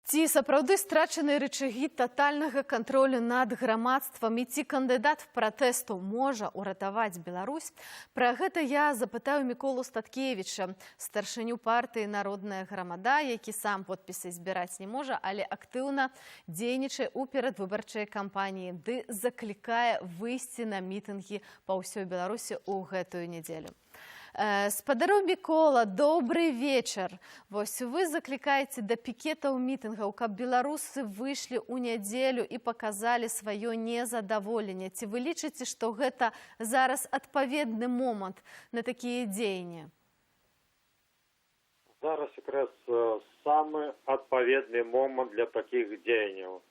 Ці сапраўды страчаны рычагі татальнага кантролю над грамадствам і ці кандыдат пратэсту можа ўратаваць Беларусь? Пра гэта я запытаю Міколу Статкевіча, старшыню партыі «Народная грамада», які сам подпісы збіраць не можа, але актыўна дзейнічае ў перадвыбарчай кампаніі, ды заклікае выйсці на мітынгі па ўсёй Беларусі ў гэтую нядзелю. Спадару Мікола, добрый вечар. Вось вы заклікаеце да пікетаў мітынгаў, каб беларусы выйшлі ў нядзелю і паказалі сваё незадаволенне. Ці вы лічыце, што гэта зараз адпаведны момант на такія дзеянні? Зараз якраз самы адпаведны момант для такіх дзеянняў.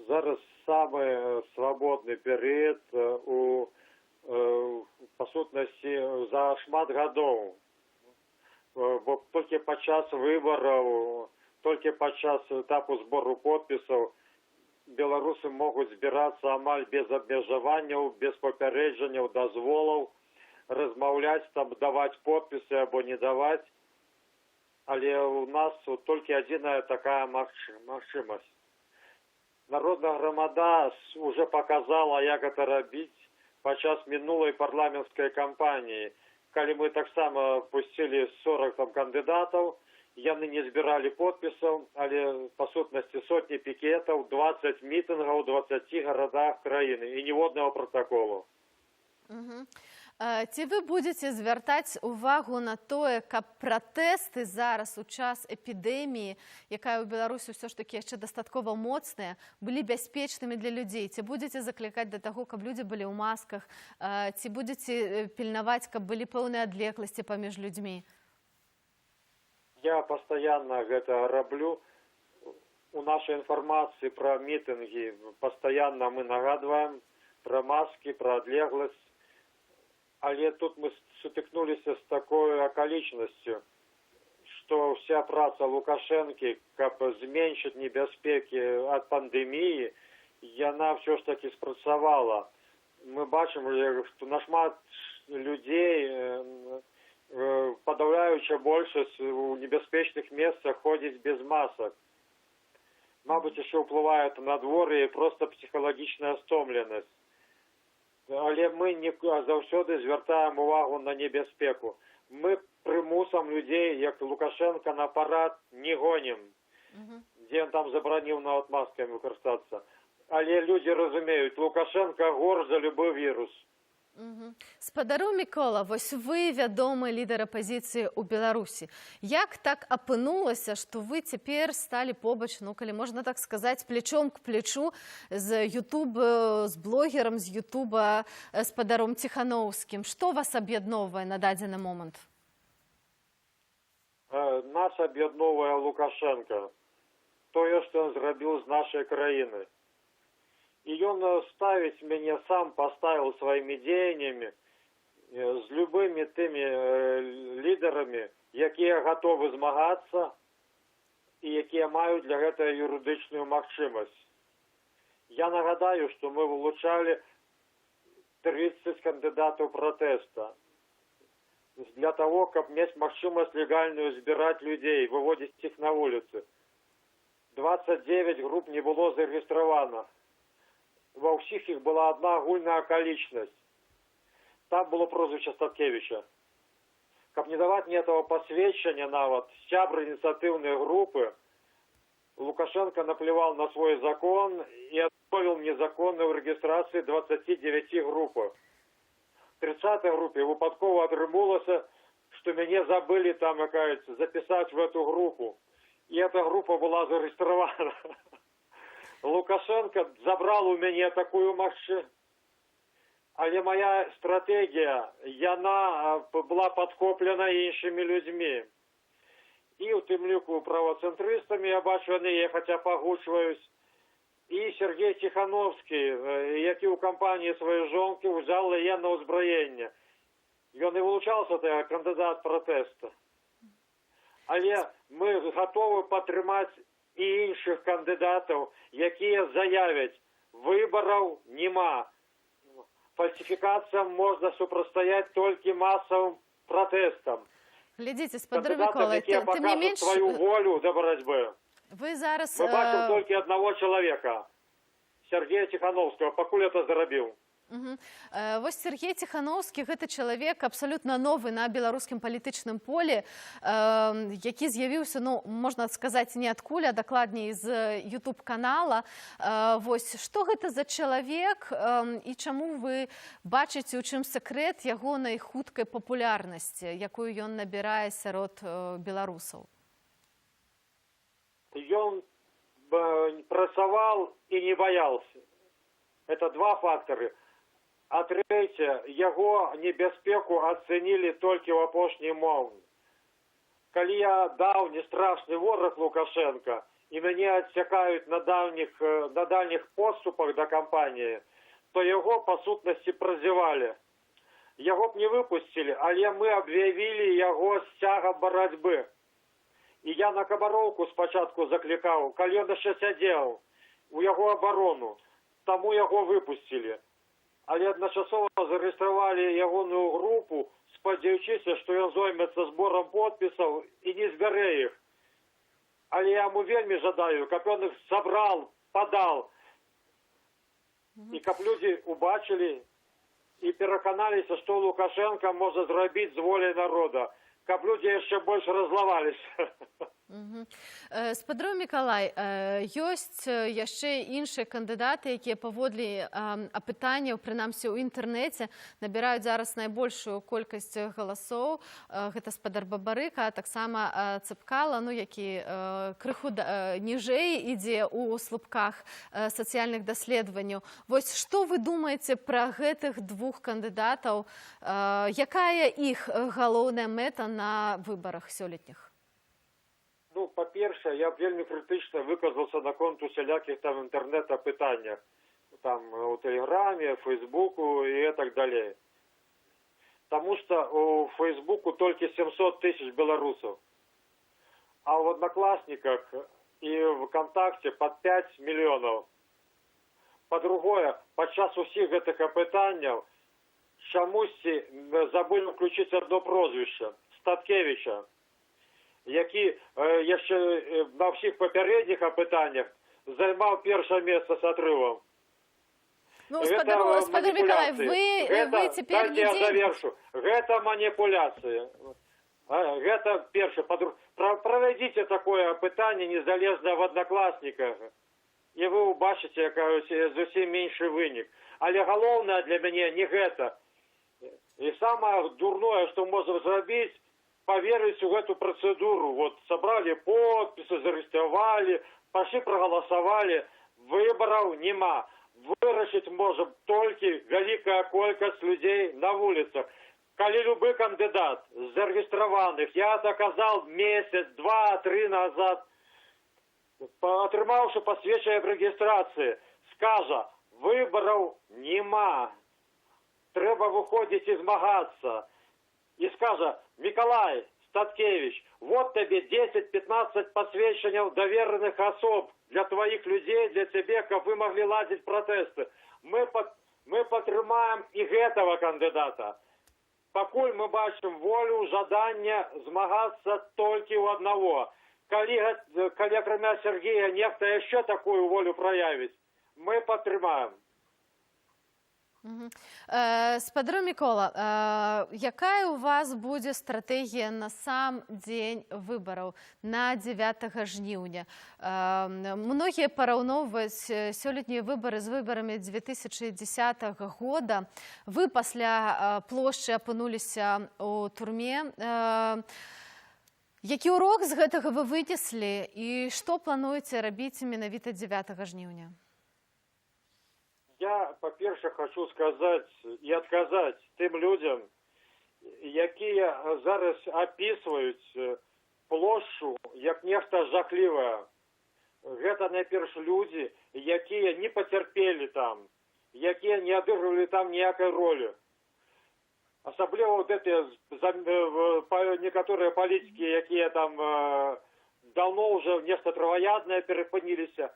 Зараз самы свабодны перыяд у па сутнасці за шмат гадоў. Бо толькі падчас выбараў, толькі падчас этапу збору подпісаў беларусы могуць збірацца амаль без абмежаванняў, без папярэджанняў, дазволаў, размаўляць, там, даваць подпісы або не даваць. Але у нас толькі адзіная такая магчымасць. Народная грамада уже показала, як гэта рабіць падчас мінулай парламенцкай кампаніі, калі мы таксама пусцілі 40 кандыдатаў, яны не збіралі подпісаў, але па сутнасці сотні пікетаў, 20 мітынгаў у 20 гарадах краіны і ніводнага протаколу. Ці вы будзеце звяртаць увагу на тое, каб пратэсты зараз у час эпідэміі, якая ў Беларусі ўсё ж такі яшчэ дастаткова моцная, былі бяспечнымі для людзей? Ці будзеце заклікаць да таго, каб людзі былі ў масках? Ці будзеце пільнаваць, каб былі пэўныя адлегласці паміж людзьмі? Я пастаянна гэта раблю. У нашай інфармацыі пра мітынгі пастаянна мы нагадваем пра маскі, пра адлегласць. Але тут мы сутыкнуліся з такой акалічнасцю, што вся праца Лукашэнкі, каб зменшыць небяспекі ад пандэміі, яна ўсё ж такі спрацавала. Мы бачым, што нашмат людзей, падаўляючая большасць у небяспечных месцах ходзіць без масак. Мабыць, яшчэ ўплывае надвор'е і проста псіхалагічная стомленасць. Але мы не заўсёды звяртаем увагу на небяспеку. Мы прымусам людзей, як Лукашенко, на парад не гонім, дзе ён там забараніў нават маскамі выкарыстацца. Але людзі разумеюць, Лукашенко горш за любы вірус. Спадару Мікола, вось вы вядомы лідар апазіцыі ў Беларусі. Як так апынулася, што вы цяпер сталі побач, калі можна так сказаць, плечом к плечу з з блогерам з Ютуба, спадаром Ціхановскім? Што вас аб'ядноўвае на дадзены момант? Нас аб'ядноўвае Лукашенко. Тое, што ён зрабіў з нашай краіны. І ён ставіць мяне, сам паставіў сваімі дзеяннямі з любымі тымі лідарамі, якія гатовы змагацца і якія маюць для гэтага юрыдычную магчымасць. Я нагадаю, што мы вылучалі 30 кандыдатаў пратэста для того, каб мець магчымасць легальную збіраць людзей, выводзіць іх на вуліцы. 29 груп не было зарэгістравана. Ва ўсіх іх была одна агульная акалічнасць. Там было прозвішча Статкевіча. Каб не даваць мне этого пасведчання нават, сябры ініцыятыўнай групы, Лукашенко наплевал на свой закон і адмовіў мне законную рэгістрацыі 29 групах. В 30-й групе выпадкова атрымалася, што мяне забылі там, запісаць в эту групу. І эта група была зарэгістравана. Лукашенко забрал у мяне такую магчымасць. Але моя стратегія, яна была падхоплена іншымі людзьмі. І ў тым ліку правацэнтрыстамі, я бачу, яны хаця пагучваюць. І Сергей Ціхановскі, які ў кампаніі сваёй жонкі ўзяў яе на ўзбраенне. Ён і вылучаўся, кандыдат пратэста. Але мы гатовы падтрымаць і іншых кандыдатаў, якія заявяць, выбараў няма. Фальсіфікацыям можна супрацьстаяць толькі масавым пратэстам. Глядзіце, спадар Мікола, тым не менш... сваю волю да барацьбы. Вы зараз... Мы бачим только одного человека, Сергея Тихановского, покуль это зрабіў. Вось Сергей Тихановскі – гэта чалавек абсалютна новы на беларускім палітычным полі, які з'явіўся, ну, можна сказаць, не адкуль, а дакладней з YouTube-канала. Вось, што гэта за чалавек і чаму вы бачыце, у чым сакрэт ягонай хуткай папулярнасці, якую ён набірае сярод беларусаў? Ён працаваў і не баяўся. Это два фактары. А третье, яго небяспеку ацэнілі толькі ў апошні момант. Калі я даўні страшны вораг Лукашенко, і мяне адсякаюць на дальніх подступах да кампаніі, то яго, па сутнасці, празявалі. Яго б не выпусцілі, але мы аб'явілі яго сцяга барацьбы. І я на Кабароўку спачатку заклікаў, калі ён яшчэ сядзеў у яго абарону, таму яго выпусцілі. Але адначасова зарэгістравалі ягоную групу, спадзяючыся, што ён зоймецца зборам подпісаў і не збярэ іх. Але я яму вельмі жадаю, каб ён іх сабрал, падал. І каб людзі убачылі і пераканаліся, што Лукашенко можа зрабіць з воляй народа, каб людзі яшчэ больш раззлаваліся. Спадарожнік Мікалай, ёсць яшчэ іншыя кандыдаты, якія паводле апытанняў, прынамсі ў інтэрнэце, набіраюць зараз найбольшую колькасць галасоў. Гэта спадар Бабарыка, а таксама Цэпкала, ну, які крыху ніжэй ідзе ў слупках сацыяльных даследаванняў. Вось што вы думаеце пра гэтых двух кандыдатаў? Якая іх галоўная мэта на выбарах сёлетніх? Ну, па-першае, я вельмі крытычна выказаўся наконт усялякіх там інтэрнэт-апытаннях. Там у Тэлеграме, Фейсбуку і так далей. Таму што у Фейсбуку толькі 700 тысяч беларусаў. А ў Одноклассниках і в ВКонтакте пад 5 мільёнаў. Па-другое, падчас усіх гэтых апытанняў чамусьці забылі ўключыць одно прозвішча – Статкевіча, які яшчэ на ўсіх папярэдніх апытаннях займаў першае месца з атрывам. Ну, спадар Мікалай, вы цяпер не завершу. Гэта маніпуляцыя. Гэта першае. Правядзіце такое апытанне незалежна в Одноклассниках, і вы ўбачыце зусім меншы вынік. Але галоўнае для мяне не гэта. І самае дурное, што можна зрабіць, поверить в эту процедуру. Вот собрали подписи, зарегистрировали, пошли проголосовали, выборов нема. Вырашить можем только великая колькость людей на улицах. Коли любой кандидат зарегистрированных, я доказал месяц, 2-3 назад, отрымавши посвящение в регистрации, скажа, выборов нема. Треба выходить и змагаться. И скажа, Миколай Статкевич, вот тебе 10-15 посвящений доверенных особ для твоих людей, для тебя, как вы могли ладить протесты. Мы падтрымаем и этого кандидата. Покуль мы бачим волю, жадание змагаться только у одного. Коли кроме Сергея нехто еще такую волю проявить, мы падтрымаем. Спадар Мікола, якая у вас будзе стратэгія на сам дзень выбараў, на 9 жніўня? Многія параўноўваюць сёлетнія выбары з выбарамі 2010 года. Вы пасля плошчы апынуліся ў турме. Які урок з гэтага вы вынеслі і што плануеце рабіць менавіта 9 жніўня? Я, по-перше, хочу сказать и отказать тем людям, якія зараз описывают площу як нешта жахлівае. Гэта найперш люди, якія не потерпели там, якія не адыгрывалі там ніякай ролі. Асабліва вот эти некоторые политики, якія там давно уже нешта траваяднае перапыніліся.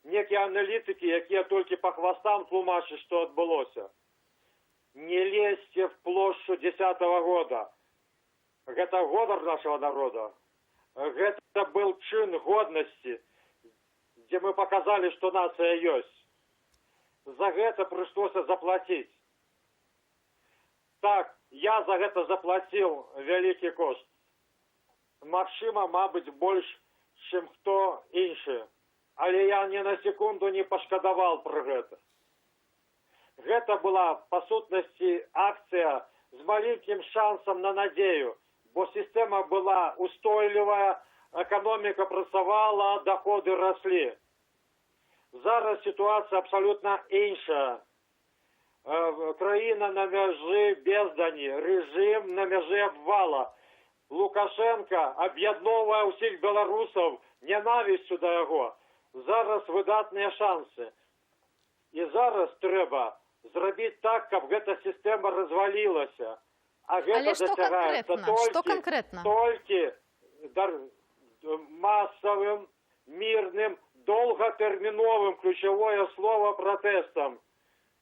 Некие аналитики, якія только по хвостам тлумачат, что отбылося. Не лезьте в площу 10-го года. Это гонор нашего народа. Это был чин годности. мы показали, что нация есть. За гэта прыйшлося заплатіць. Так, я за гэта заплаціў вялікі кошт. Магчыма, мабыць, больш, чым хто іншы. Але я ні на секунду не пашкадаваў пра гэта. Гэта была, па сутнасці, акцыя з маленькім шансам на надзею, бо сістэма была устойлівая, эканоміка працавала, доходы росли. Зараз ситуация абсолютно іншая. Країна на межі бездані, режим на межі обвала. Лукашенко об'єдновує усіх білорусів ненавистю до його. Зараз видатні шанси. І зараз треба зробити так, щоб ця система розвалилася. А Але гэта досягається тільки массовым, мирным, долготерміновим, ключовое слово, протестом.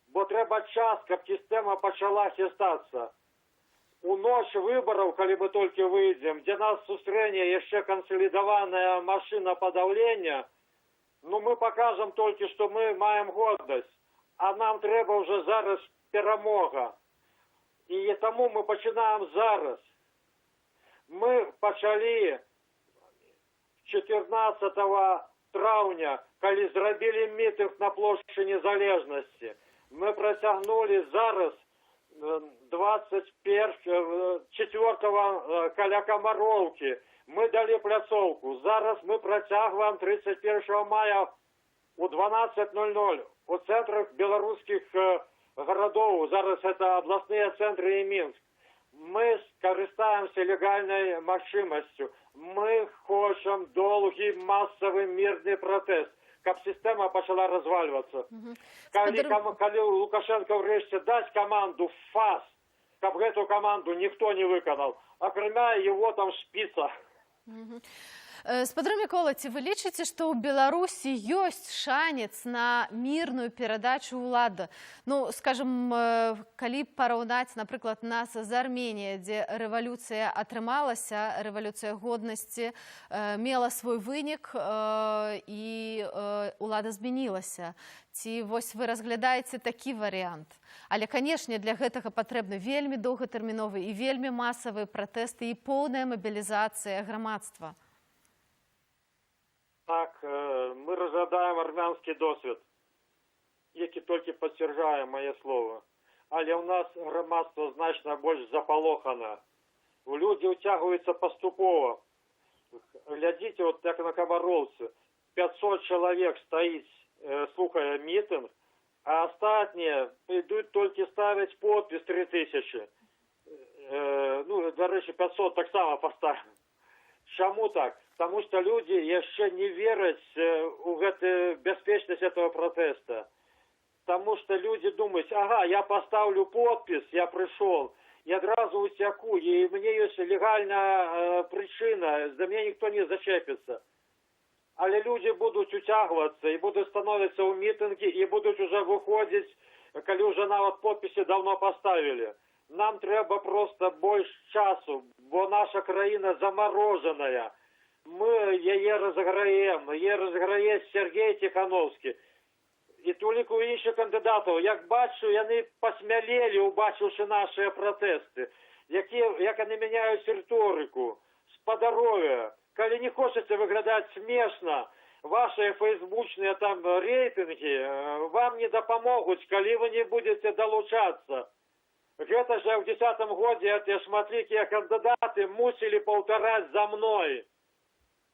Бо треба час, каб система почала хистатися. У ноч виборів, коли ми тільки вийдемо, де нас зустріне ще консолідована машина подавлення, ну ми покажемо тільки, що ми маємо годність. А нам треба вже зараз перемога. І тому ми починаємо зараз. Ми почали 14 травня, коли зробили мітинг на площі Незалежності. Ми протягнули зараз 24-го каля Комаровки. Ми дали пляцовку. Зараз ми протягуємо 31 мая у 12:00 у центрах білоруських городов. Зараз це обласні центри і Мінськ. Ми скористаємося легальною можливістю. Ми хочемо довгий масовий мирний протест, щоб система почала розвалюватися. Коли Лукашенко врешті дасть команду ФАС, щоб цю команду ніхто не виконав, окрім його там шпіца. Спадар Мікола, ці вы лічыце, што ў Беларусі ёсць шанец на мірную перадачу ўлады? Ну, скажем, калі параўнаць, напрыклад, нас з Арменіяй, дзе рэвалюцыя атрымалася, рэвалюцыя годнасці мела свой вынік і ўлада змянілася. Ці вось вы разглядаеце такі варыянт? Але, канешне, для гэтага патрэбны вельмі доўгатэрміновы і вельмі масавыя пратэсты і поўная мабілізацыя грамадства. Так, мы разглядаем армянский досвід, який тільки підтверджує моє слово. Але у нас громадство значно більш заполохане. Люди утягуються поступово. Глядите, от як на Комаровці. 500 чоловік стоїть, слухає мітинг, а остальні йдуть тільки ставити підпис 3000. Ну, до речі, 500 так само поставили. Чому так? Тому що люди ще не вірять у безпечність цього протесту. Тому що люди думають, ага, я поставлю підпис, я прийшов, і одразу утяку, і в мене є легальна причина, за мене ніхто не зачепиться. Але люди будуть утягуватися, і будуть становитися у мітинги, і будуть вже виходити, коли вже навіть підписи давно поставили. Нам треба просто більше часу, бо наша країна заморожена. Ми її розіграємо, її розіграє Сергій Тихановський. І тільки у інших кандидатів, як бачу, вони посмілели, убачивши наші протести, як вони міняють риторику, сподоров'я. Коли не хочеться виглядати смішно, ваші фейсбучні там рейтинги вам не допоможуть, коли ви не будете долучатися. Гэта же в 2010 году эти шматликие кандидаты мусили повторять за мной.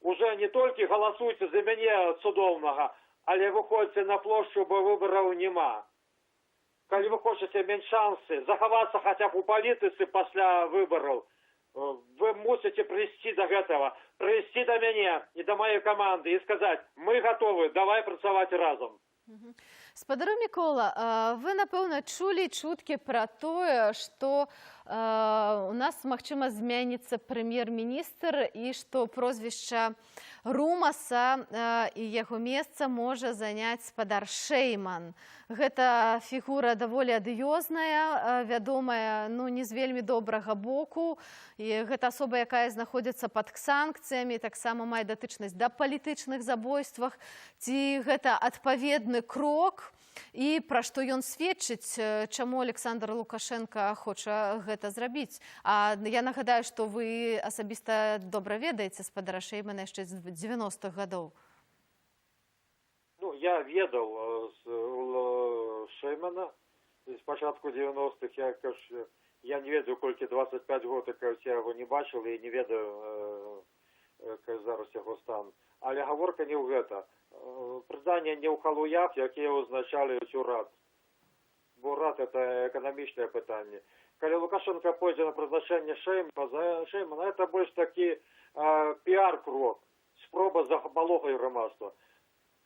Уже не только голосуйте за меня цудовного, але выходите на площадь, бо выборов нема. Коли вы хочете иметь шансы заховаться хотя бы у политицы после выборов, вы мусите прийти до этого, прийти до меня и до моей команды и сказать, мы готовы, давай працаваць разом. Спадару Мікола, вы, напэўна, чулі чуткі пра тое, што у нас, магчыма, зменіцца прэм'ер-міністр і што прозвішча Румаса і яго месца можа заняць спадар Шэйман. Гэта фігура даволі адыёзная, вядомая, не з вельмі добрага боку. І гэта асоба, якая знаходзіцца пад санкцыямі, таксама мае датычнасць да палітычных забойствах. Ці гэта адпаведны крок? І пра што ён сведчыць, чаму Александр Лукашенко хоча гэта зрабіць. А я нагадаю, што вы асабіста добра ведаеце спадара Шэймана яшчэ з 90-х гадоў. Я ведаў Шэймана з пачатку 90-х. Я не ведаю, колькі 25 год, я яго не бачыў і не ведаю зараз яго стан. Але гаворка не ў гэта. Прызнанне не ў халуях, якія ўзначалююць урад. Бо урад – это эканамічнае пытанне. Калі Лукашенко пойдзе на прызначэнне Шэймана, это больш такі піар-крок, спроба запалохаць грамадства.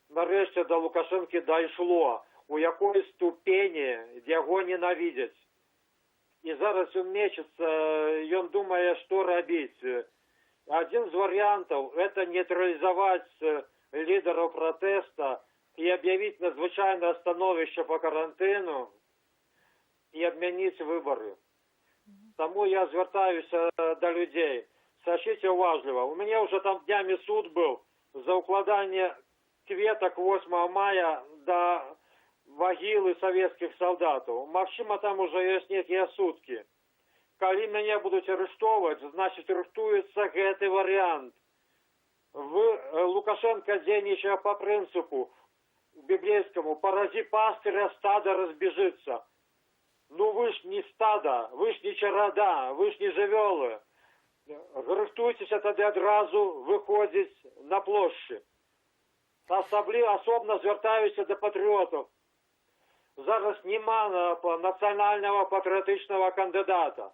Нарэшце да Лукашэнкі дайшло, у якой ступені яго ненавідзяць. І зараз ён мечецца, ён думае, што рабіць. Один з варыянтаў – это нейтралізаваць лідараў пратэста і аб'явіць надзвычайнае становішча па карантыну і адмяніць выбары. Таму я звяртаюся да людзей. Сачыце уважліва. У мяне ўжо там днямі суд быў за ўкладанне кветак 8 мая да магілы савецкіх салдатаў. Магчыма, там ужо ёсць нейкія суткі. Калі мяне будуць арыштоўваць, значыць, рыхтуецца гэты варыянт. Лукашенко дзейнічае па прынцыпу біблейскаму «Паразі пастыря, стада разбежится». Вы ж не стада, вы ж не чарада, вы ж не жывёлы. Рыхтуйцеся тады адразу выходзіць на плошчы. Асобна звяртаюся да патрыётаў. Зараз няма нацыянальнага патрыятычнага кандыдата.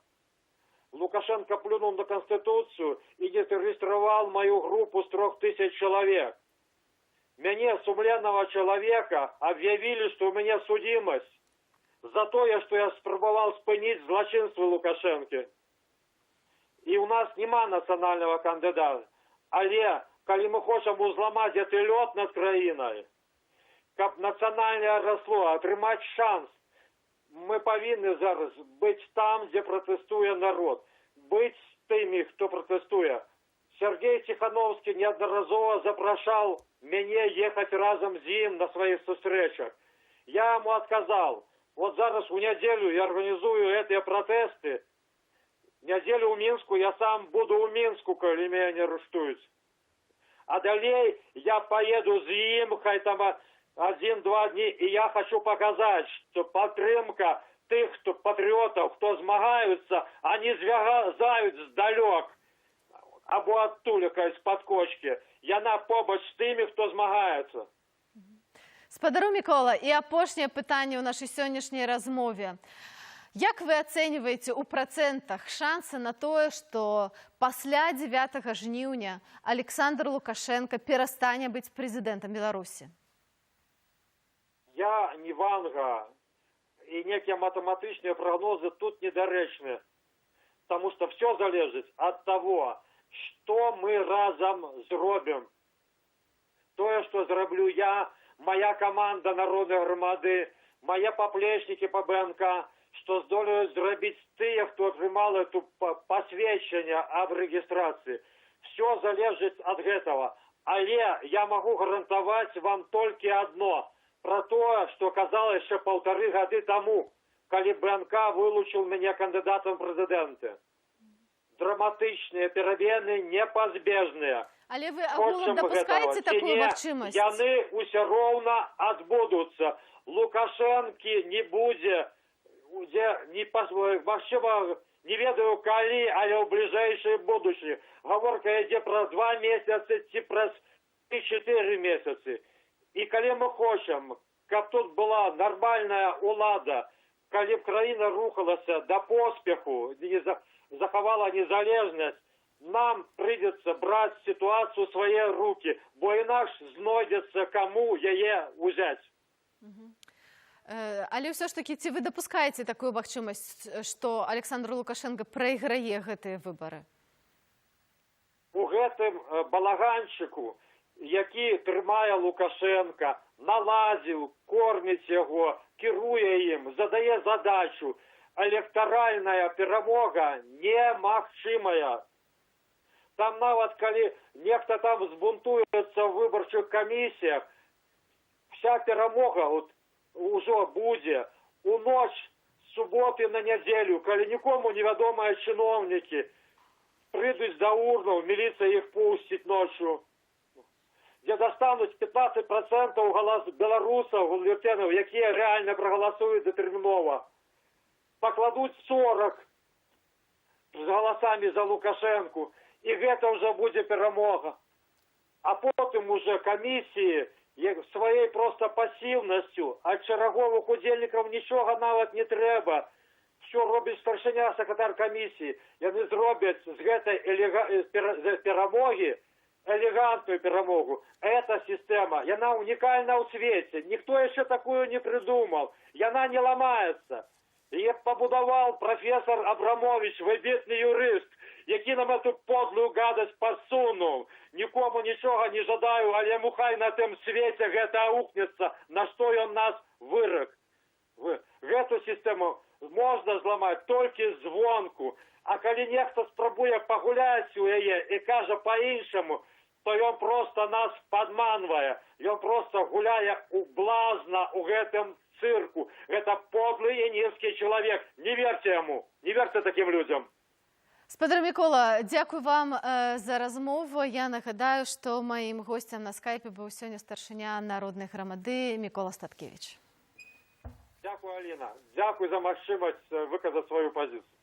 Лукашенко плюнул на Конституцию и зарегистрировал мою группу с 3000 человек. Мяне, сумленного человека, объявили, что у меня судимость за то, что я спробовал спынить злочинство Лукашенко. И у нас нема национального кандидата. Але, коли мы хотим узламать этот лед над краиной, как национальное росло, отрымать шанс, мы повинны зараз быть там, где протестует народ. Быть с теми, кто протестует. Сергей Тихановский неодноразово запрошал меня ехать разом с ним на своих встречах. Я ему отказал. Вот зараз в неделю я организую эти протесты. Неделю у Минску, я сам буду у Минску, коли меня не арестуют. А далее я поеду с ним, хоть там 1-2 дні, і я хочу показати, що підтримка тих, хто патріотів, хто змагаються, вони зв'язають здалек, або оттулика з-під кочки. Яна побач з тими, хто змагається. Спадару Мікола, і апошнє питання у нашій сьогоднішній розмові. Як ви оцениваете у процентах шансы на то, что после 9 жніўня Александр Лукашенко перестане быть президентом Беларуси? Я не Ванга, и некие математичные прогнозы тут недоречны, потому что все залежит от того, что мы разом зробим. То, что зроблю я, моя команда народной громады, мои поплечники по БНК, что здолеют зробить те, кто отримал это посвящение об регистрации. Все залежит от этого. Але я могу гарантовать вам только одно. Про то, что казалось еще 1,5 года тому, когда БНК вылучил меня кандидатом в президенты. Драматичные перемены непозбежные. Але вы агулам допускаете такую магчымасць? Яны ўсё роўна адбудуцца. Лукашэнкі не будзе, магчыма, не ведаю калі, але ў бліжэйшай будучыні. Гаворка ідзе пра 2 месяцы ці праз 4 месяцы. І калі мы хочам, каб тут была нармальная улада, калі б краіна рухалася да поспеху, захавала незалежнасць, нам придется брать ситуацию в свои руки, бо инакше знойдется, кому ее взять. Але ўсё ж такі, ці вы дапускаеце такую магчымасць, што Александр Лукашенко прайграе гэтыя выбары? У гэтым балаганчыку, які трымае Лукашенка, наладзіў, корміць яго, кіруе ім, задае задачу, электаральная перамога немагчымая. Там нават калі нехта там збунтуецца ў выбарчых камісіях, вся перамога ўжо будзе у ноч з суботы на нядзелю, калі нікому невядомыя чыноўнікі прыйдуць да урнаў, міліцыя іх пусціць ночью, дзе достануць 15% беларусаў, бюлетэнаў, якія рэальна прагаласуюць датэрмінова. Пакладуць 40 з галасамі за Лукашэнку, і гэта ўжо будзе перамога. А потым уже камісіі сваёй проста пасіўнасцю, ад чарговых удзельнікаў нічога нават не трэба. Що робіць старшыня, сакратар камісіі. Яны зробяць з гэтай перамогі элегантную перамогу. Эта сістэма, яна унікальна ў свеце. Ніхто яшчэ такую не придумал. Яна не ламаецца. Яе пабудаваў професор Абрамович, выбітны юрыст, які нам эту подлую гадасць падсунуў. Нікому нічога не жадаю, але яму хай на тым свеце гэта аукнецца, на што ён нас вырак. Гэту сістэму можна зламаць толькі звонку. А калі нехта спрабуе пагуляць у яе і кажа па-іншаму, то ён проста нас падманвае. Ён проста гуляе у блазна ў гэтым цырку. Гэта подлы і нізкі чалавек. Не верце яму, не верце такім людзям. Спадар Мікола, дзякуй вам за размову. Я нагадаю, што маім госцем на скайпе быў сёння старшыня народнай грамады Мікола Статкевіч. Дякую, Аліна. Дякую за магчымасць выказаць сваю пазіцыю.